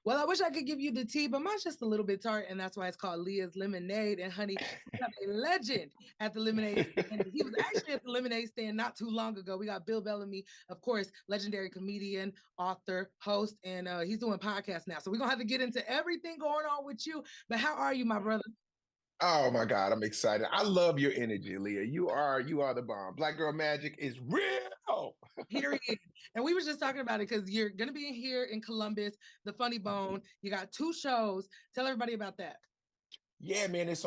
Well, I wish I could give you the tea, but mine's just a little bit tart, and that's why it's called Leah's Lemonade. And honey, we have a legend at the lemonade stand. He was actually at the lemonade stand not too long ago. We got Bill Bellamy, of course, legendary comedian, author, host, and he's doing podcasts now. So we're gonna have to get into everything going on with you. But how are you, my brother? Oh my God, I'm excited. I love your energy, Leah. You are the bomb. Black Girl Magic is real. Period. And we were just talking about it because you're gonna be here in Columbus, the Funny Bone. You got two shows. Tell everybody about that. Yeah, man, it's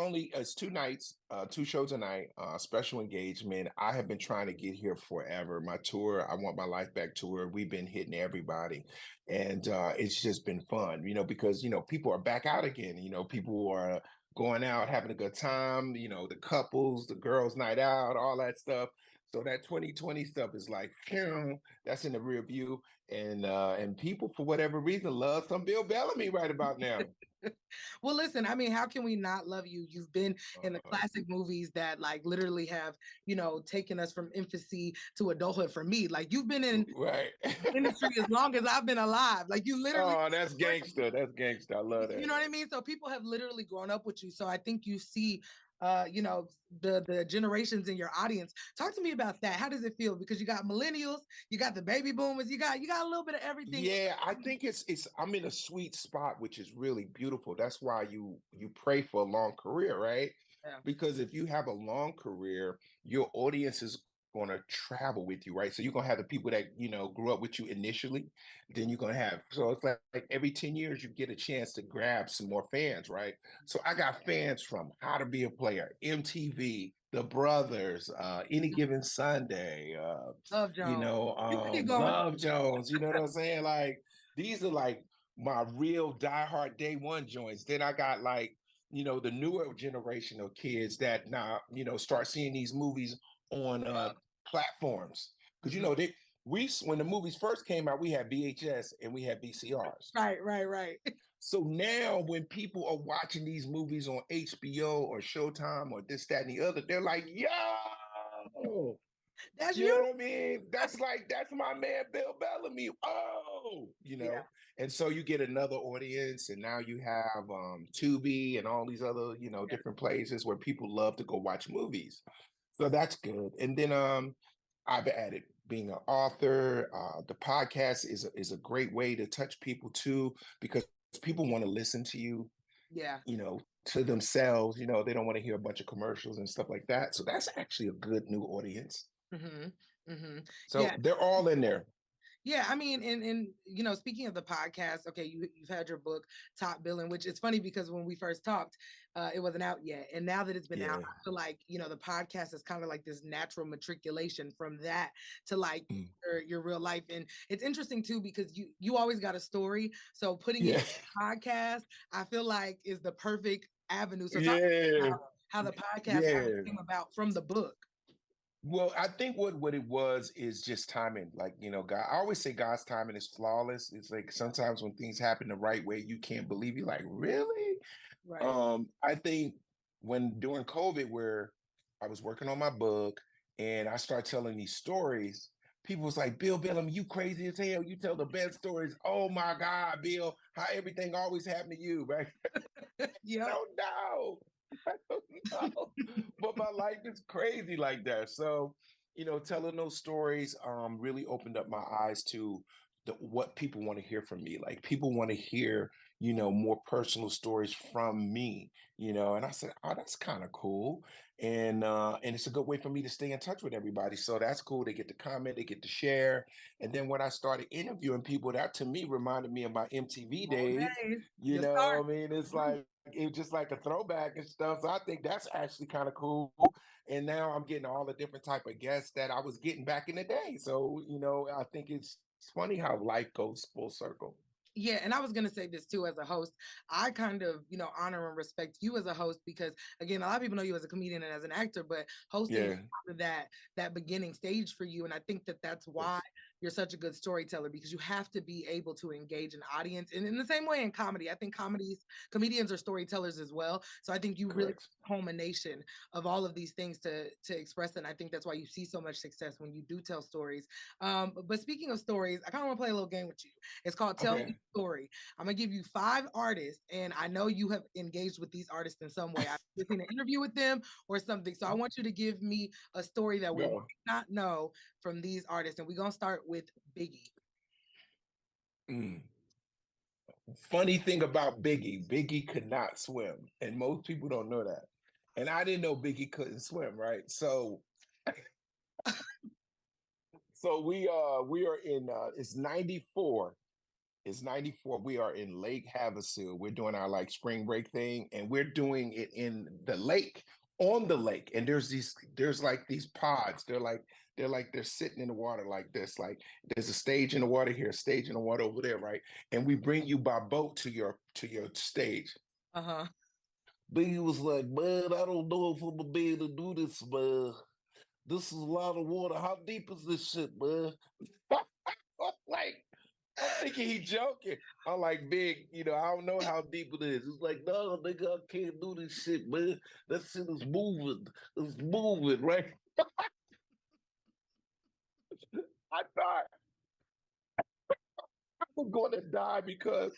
2 nights, 2 shows a night, special engagement. I have been trying to get here forever. My tour, I Want My Life Back tour, we've been hitting everybody. And it's just been fun, because people are back out again. People are going out, having a good time, the couples, the girls' night out, all that stuff. So that 2020 stuff is like, phew, that's in the rear view. And people, for whatever reason, love some Bill Bellamy right about now. Well, listen, I mean, how can we not love you? You've been in the Uh, classic movies that like literally have, taken us from infancy to adulthood for me. Like you've been in right. the industry as long as I've been alive. Like you literally, Oh, that's gangster. That's gangster. I love you that. know what I mean? So people have literally grown up with you. So I think you see you know the generations in your audience. Talk to me about that. How does it feel? Because you got millennials, you got the baby boomers, you got a little bit of everything. Yeah, I think it's I'm in a sweet spot, which is really beautiful. That's why you pray for a long career, right? Yeah. Because if you have a long career, your audience is going to travel with you, right? So you're gonna have the people that grew up with you initially, then you're gonna have so it's like every 10 years you get a chance to grab some more fans, right? So I got fans from How to Be a Player, MTV, The Brothers, Any Given Sunday, Love Jones. You can keep going. Love Jones, you know what I'm saying? Like these are like my real diehard day one joints. Then I got like, the newer generation of kids that now, start seeing these movies on platforms. Because Mhm. when the movies first came out, we had VHS and we had VCRs. Right, right, right. So now when people are watching these movies on HBO or Showtime or this, that, and the other, they're like, yo, That's you know you. what I mean? That's my man Bill Bellamy. Oh, Yeah. and so you get another audience, and now you have Tubi and all these other different places where people love to go watch movies. So that's good. And then I've added being an author. The podcast is a great way to touch people too, because people want to listen to you, Yeah. to themselves. They don't want to hear a bunch of commercials and stuff like that. So that's actually a good new audience. Hmm. Hmm. So Yeah. they're all in there. Yeah, I mean, and speaking of the podcast, okay, you've had your book Top Billing, which is funny because when we first talked, it wasn't out yet, and now that it's been out, Yeah. I feel like the podcast is kind of like this natural matriculation from that to like Mm. your real life, and it's interesting too because you always got a story, so putting it Yeah. in a podcast, I feel like is the perfect avenue. So talk Yeah. about how the podcast kind of Yeah. came about from the book. Well, I think what it was is just timing. Like, God, I always say God's timing is flawless. It's like sometimes when things happen the right way, you can't believe you're like, really? Right. I think when during COVID, where I was working on my book and I started telling these stories, people was like, Bill Bellamy, you crazy as hell. You tell the best stories. Oh my God, Bill, how everything always happened to you, right? I Yep. don't know. I don't know. But my life is crazy like that. So, telling those stories really opened up my eyes to what people want to hear from me. Like people want to hear, more personal stories from me, and I said, oh, that's kind of cool. And it's a good way for me to stay in touch with everybody. So that's cool. They get to comment, they get to share. And then when I started interviewing people, that to me reminded me of my MTV All days. days. You You know, start. what I mean, it's like it's just like a throwback and stuff. So I think that's actually kind of cool. And now I'm getting all the different type of guests that I was getting back in the day. So, I think it's funny how life goes full circle. Yeah, and I was gonna say this too as a host. I kind of, honor and respect you as a host because again, a lot of people know you as a comedian and as an actor, but hosting is Yeah. kind of that beginning stage for you. And I think that that's why Yes. you're such a good storyteller, because you have to be able to engage an audience. And in the same way in comedy, I think comedians are storytellers as well. So I think you really culmination of all of these things to express it. And I think that's why you see so much success when you do tell stories. But speaking of stories, I kind of want to play a little game with you. It's called Tell Me a Story. I'm gonna give you 5 artists, and I know you have engaged with these artists in some way. I've seen an interview with them or something. So I want you to give me a story that we might not know from these artists. And we're gonna start with Biggie. Funny thing about Biggie could not swim, and most people don't know that. And I didn't know Biggie couldn't swim, right? So we are in it's 94. It's 94. We are in Lake Havasu. We're doing our like spring break thing, and we're doing it in the lake, on the lake. And there's like these pods. They're sitting in the water like this. Like there's a stage in the water here, a stage in the water over there, right? And we bring you by boat to your stage. Biggie was like, man, I don't know if I'm gonna be able to do this, man. This is a lot of water. How deep is this shit, man? Like, I'm thinking he joking. I'm like, Big, I don't know how deep it is. It's like, no, nigga, I can't do this shit, man. That shit is moving. It's moving, right? I thought I was going to die because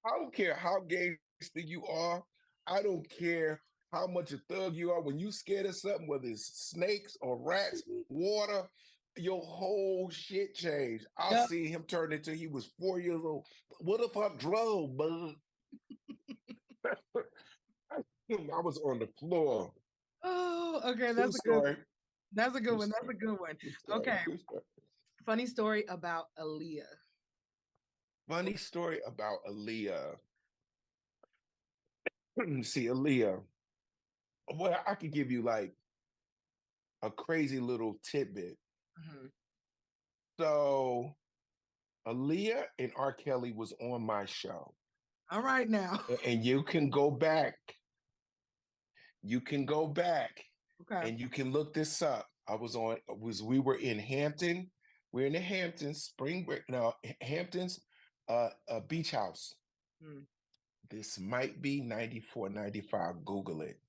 I don't care how gangster you are. I don't care how much a thug you are. When you scared of something, whether it's snakes or rats, water, your whole shit changed. I see him turn into he was 4 years old. What if I drove, bud? I was on the floor. Oh, okay. That's a good one. That's a good one. That's a good one. Okay. Funny story about Aaliyah. Funny story about Aaliyah. See, Aaliyah. Well, I could give you like a crazy little tidbit. So Aaliyah and R.Kelly was on my show. All right now. And you can go back. You can go back. Okay. And you can look this up. We were in Hampton. We're in the Hamptons, spring break. No, Hamptons, a beach house. This might be 94, 95. Google it.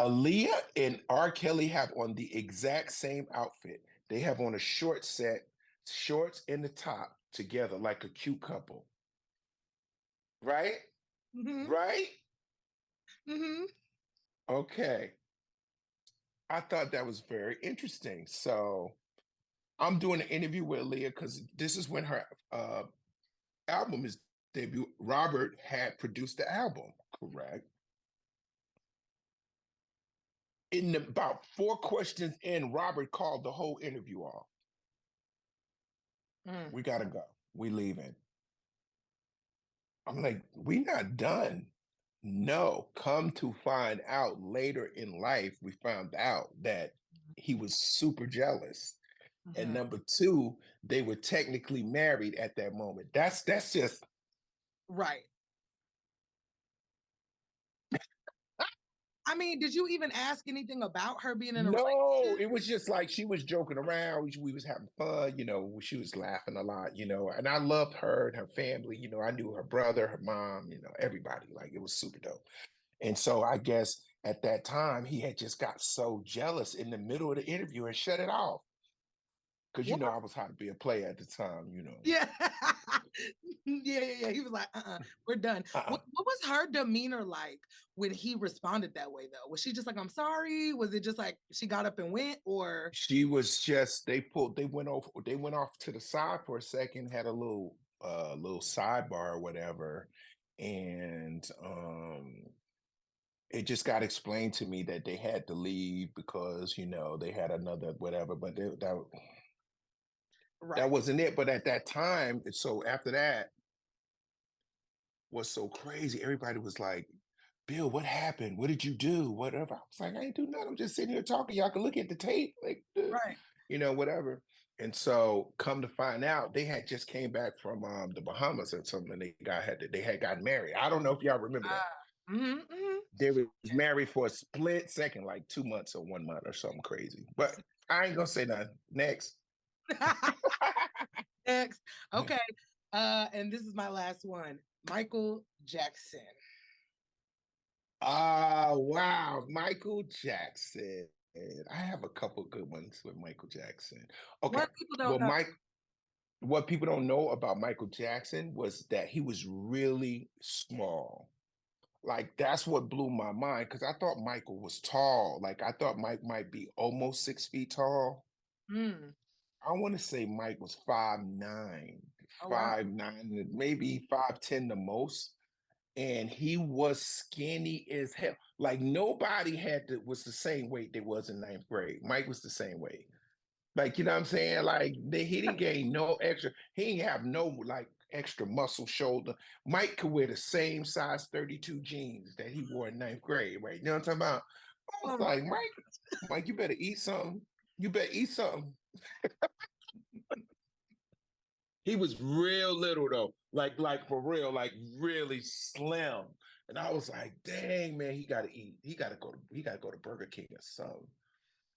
Aaliyah and R. Kelly have on the exact same outfit. They have on a short set, shorts and the top together like a cute couple. Right? Right? Okay. I thought that was very interesting. So I'm doing an interview with Leah because this is when her album is debut. Robert had produced the album, correct? In about 4 questions in, Robert called the whole interview off. We gotta go. We leaving. I'm like, we not done. No, come to find out later in life, we found out that he was super jealous. And number 2, they were technically married at that moment. That's just right. I mean, did you even ask anything about her being in a relationship? No, it was just like she was joking around. We was having fun, she was laughing a lot, and I loved her and her family. I knew her brother, her mom, everybody. Like it was super dope. And so I guess at that time he had just got so jealous in the middle of the interview and shut it off. Because I was how to be a player at the time, Yeah. yeah. He was like, we're done. What was her demeanor like when he responded that way though? Was she just like, I'm sorry? Was it just like she got up and went, or she was just they went off to the side for a second, had a little sidebar or whatever. And it just got explained to me that they had to leave because they had another whatever, but that wasn't it. But at that time, so after that was so crazy, everybody was like, Bill, what happened? What did you do? Whatever. I was like, I ain't do nothing. I'm just sitting here talking. Y'all can look at the tape, like, whatever. And so, come to find out, they had just came back from the Bahamas or something. They had gotten married. I don't know if y'all remember that. They was married for a split second, like 2 months or 1 month or something crazy. But I ain't gonna say nothing. Next. Next. Okay. And this is my last one. Michael Jackson. Wow, Michael Jackson. I have a couple good ones with Michael Jackson. Okay. What people don't Well, know. what people don't know about Michael Jackson was that he was really small. Like that's what blew my mind because I thought Michael was tall. Like I thought Mike might be almost 6 feet tall. Mm. I want to say Mike was 5'9", Oh wow. 5'9", maybe 5'10" the most. And he was skinny as hell. Like nobody was the same weight they was in ninth grade. Mike was the same weight. Like, you know what I'm saying? Like he didn't gain no extra, he didn't have no like extra muscle shoulder. Mike could wear the same size 32 jeans that he wore in ninth grade, right? You know what I'm talking about? I was Oh my. like, Mike, you better eat something. You better eat something. He was real little though, like for real, like really slim. And I was like, dang man, he gotta eat. He gotta go to Burger King or something.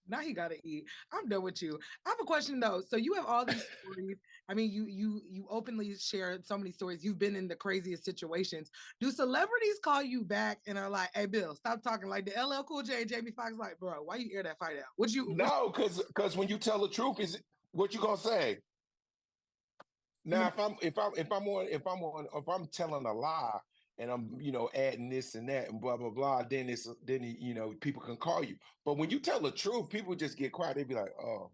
Now he gotta eat. I'm done with you. I have a question though. So you have all these stories. I mean, you openly share so many stories. You've been in the craziest situations. Do celebrities call you back and are like, "Hey, Bill, stop talking"? Like the LL Cool J, and Jamie Foxx, like, bro, why you air that fight out? What No, because when you tell the truth, is what you gonna say? you, Now, if I'm telling a lie and I'm adding this and that and blah blah blah, then people can call you. But when you tell the truth, people just get quiet. They be like, oh,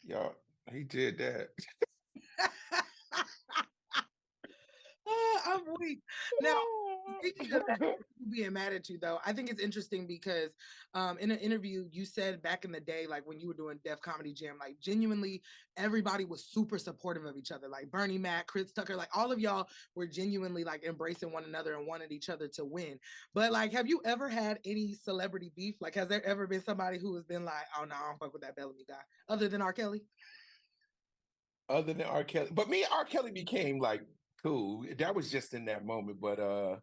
yeah, he did that. I'm weak. Now, speaking of that, people being mad at you though, I think it's interesting because in an interview you said back in the day, like when you were doing Def Comedy Jam, like genuinely everybody was super supportive of each other. Like Bernie Mac, Chris Tucker, like all of y'all were genuinely like embracing one another and wanted each other to win. But like, have you ever had any celebrity beef? Like, has there ever been somebody who has been like, oh no, I don't fuck with that Bellamy guy, other than R.Kelly? Other than R. Kelly, but me and R. Kelly became like cool. That was just in that moment. But I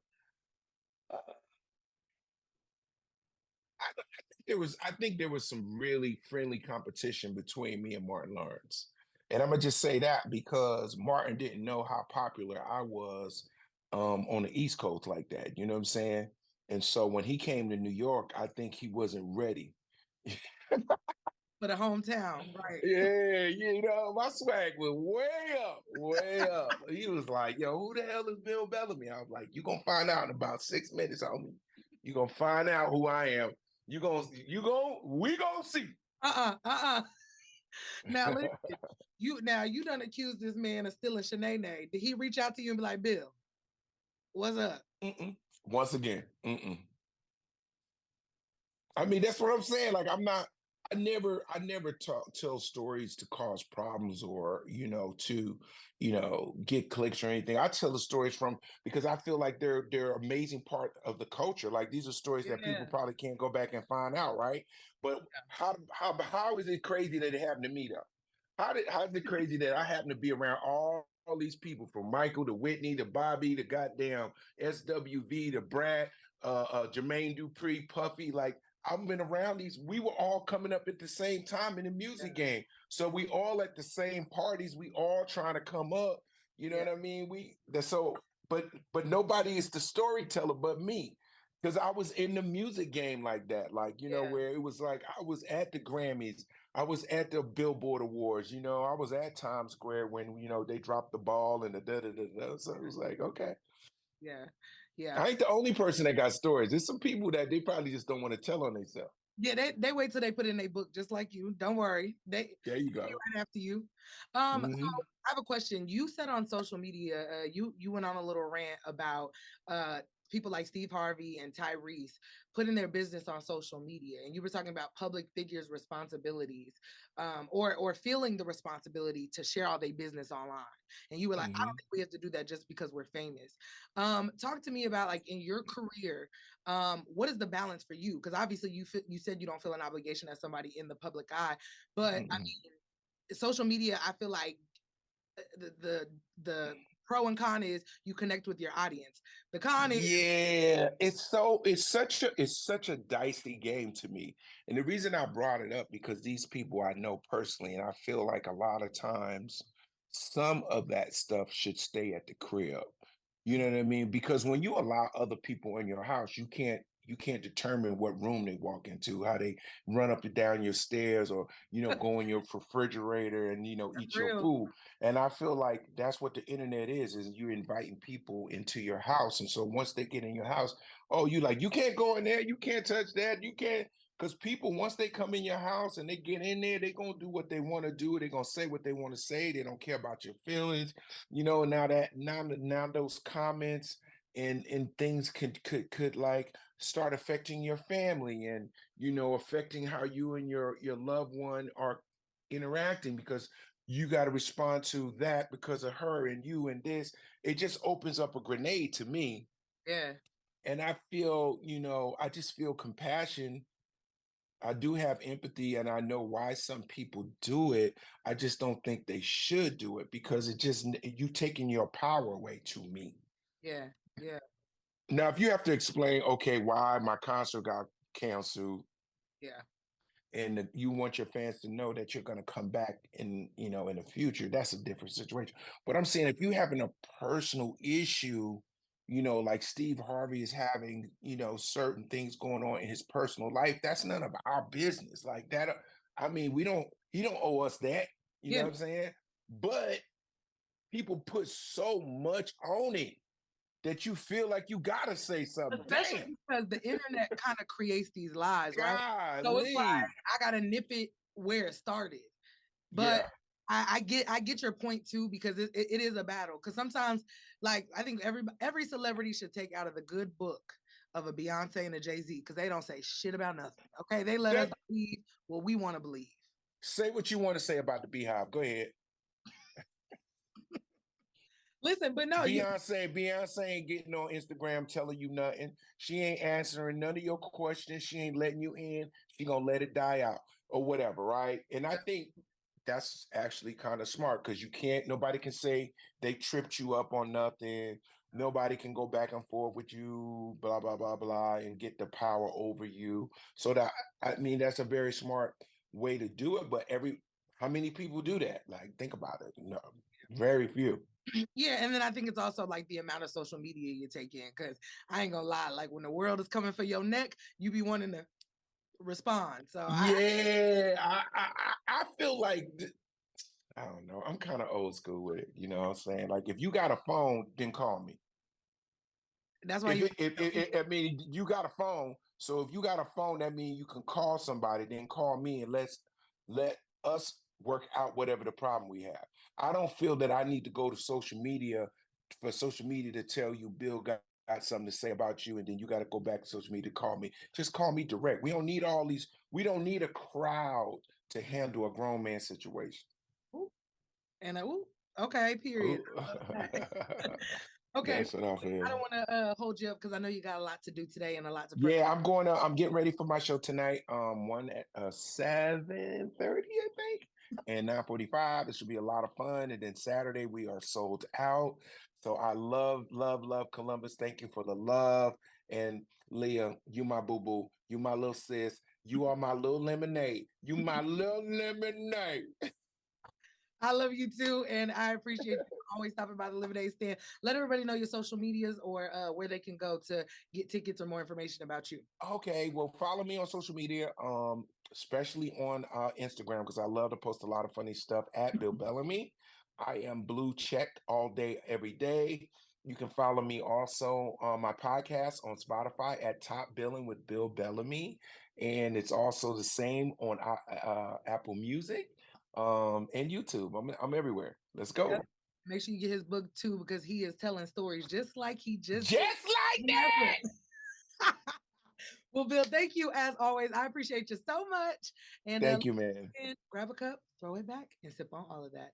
think there was some really friendly competition between me and Martin Lawrence. And I'm gonna just say that because Martin didn't know how popular I was on the East Coast like that. You know what I'm saying? And so when he came to New York, I think he wasn't ready. For the hometown, right? Yeah, my swag was way up, way up. He was like, yo, who the hell is Bill Bellamy? I was like, you gonna find out in about 6 minutes, homie. You gonna find out who I am. We gonna see. Now listen, you done accused this man of stealing Shanae. Did he reach out to you and be like, Bill, what's up? Mm-mm. Once again, mm-mm. I mean, that's what I'm saying. Like, I never tell stories to cause problems or, to, get clicks or anything. I tell the stories because I feel like they're amazing part of the culture. Like these are stories that people Yeah. probably can't go back and find out, right? But how is it crazy that it happened to me though? How's it crazy that I happen to be around all these people from Michael to Whitney to Bobby to goddamn SWV to Brad, Jermaine Dupri, Puffy, like I've been around these. We were all coming up at the same time in the Yeah. music game. So we all at the same parties. We all trying to come up. You know Yeah. what I mean? But nobody is the storyteller but me. Because I was in the music game like that. Like, Yeah. where it was like I was at the Grammys. I was at the Billboard Awards, I was at Times Square when, they dropped the ball and the da da da da. So it was like, okay. Yeah. Yeah. I ain't the only person that got stories. There's some people that they probably just don't want to tell on themselves. Yeah, they wait till they put it in their book, just like you. Don't worry. There you They go. right after you. So Hmm. I have a question. You said on social media, you went on a little rant about people like Steve Harvey and Tyrese putting their business on social media, and you were talking about public figures' responsibilities, or feeling the responsibility to share all their business online. And you were like, I don't Hmm. think we have to do that just because we're famous. Talk to me about like in your career, what is the balance for you? Because obviously you said you don't feel an obligation as somebody in the public eye, but I Hmm. mean, social media, I feel like the pro and con is you connect with your audience. The con is Yeah, it's such a dicey game to me. And the reason I brought it up because these people I know personally, and I feel like a lot of times some of that stuff should stay at the crib. You know what I mean? Because when you allow other people in your house, you can't determine what room they walk into, how they run up and down your stairs, or go in your refrigerator and that's eat your real. food. And I feel like that's what the internet is you're inviting people into your house. And so once they get in your house, oh, you can't go in there, you can't touch that, you can't. Because people, once they come in your house and they get in there, they're gonna do what they want to do. They're gonna say what they want to say. They don't care about your feelings. Now those comments and things could like start affecting your family, and affecting how you and your loved one are interacting, because you got to respond to that because of her and you and this. It just opens up a grenade to me. Yeah. And I feel, I just feel compassion. I do have empathy, and I know why some people do it. I just don't think they should do it, because you taking your power away to me. Yeah. Yeah. Now, if you have to explain, okay, why my concert got canceled, Yeah. and you want your fans to know that you're going to come back in the future, that's a different situation. But I'm saying, if you're having a personal issue, like Steve Harvey is having, certain things going on in his personal life, that's none of our business. Like that, I mean, he don't owe us that, you know Yeah. what I'm saying? But people put so much on it that you feel like you gotta say something. Damn. Especially because the internet kind of creates these lies, right? So it's like Golly. I gotta nip it where it started. But Yeah. I get your point too, because it is a battle. Because sometimes, like, I think every celebrity should take out of the good book of a Beyonce and a Jay-Z, because they don't say shit about nothing. Okay, they let us That, believe what we want to believe. say what you want to say about the Beehive. Go ahead. Listen, but no, Beyonce ain't getting on Instagram telling you nothing. She ain't answering none of your questions. She ain't letting you in. She gonna let it die out or whatever, right? And I think that's actually kind of smart, because nobody can say they tripped you up on nothing. Nobody can go back and forth with you, blah, blah, blah, blah, and get the power over you. So I mean, that's a very smart way to do it. But how many people do that? Like, think about it. No, very few. yeah, and then I think it's also like the amount of social media you take in. Because I ain't gonna lie, like when the world is coming for your neck, you be wanting to respond. So Yeah, I feel like I don't know. I'm kind of old school with it. You know what I'm saying? Like, if you got a phone, then call me. that's why If you. it, I mean, you got a phone. So if you got a phone, that means you can call somebody. Then call me, and let us work out whatever the problem we have. I don't feel that I need to go to social media for social media to tell you Bill got something to say about you, and then you got to go back to social media to call me. Just call me direct. We don't need all these. We don't need a crowd to handle a grown man situation. Ooh, and ooh, okay, period. Okay, That's what I I feel. don't want to hold you up because I know you got a lot to do today and a lot to prep. Yeah, I'm getting ready for my show tonight. One at 7:30, I think, and 9:45. It should be a lot of fun. And then Saturday we are sold out. So I love, love, love Columbus. Thank you for the love. And Leah, you my boo-boo. You my little sis. You are my little lemonade. You my little lemonade. I love you too, and I appreciate you always stopping by the Lemonade Stand. Let everybody know your social medias or where they can go to get tickets or more information about you. Okay, well, follow me on social media, especially on Instagram, because I love to post a lot of funny stuff at Bill Bellamy. I am blue checked all day, every day. You can follow me also on my podcast on Spotify at Top Billing with Bill Bellamy, and it's also the same on Apple Music, and YouTube. I'm everywhere. Let's Yep. go. Make sure you get his book too, because he is telling stories just like he just did. Just like that. Well, Bill, thank you as always. I appreciate you so much. And Thank you, man. grab a cup, throw it back, and sip on all of that.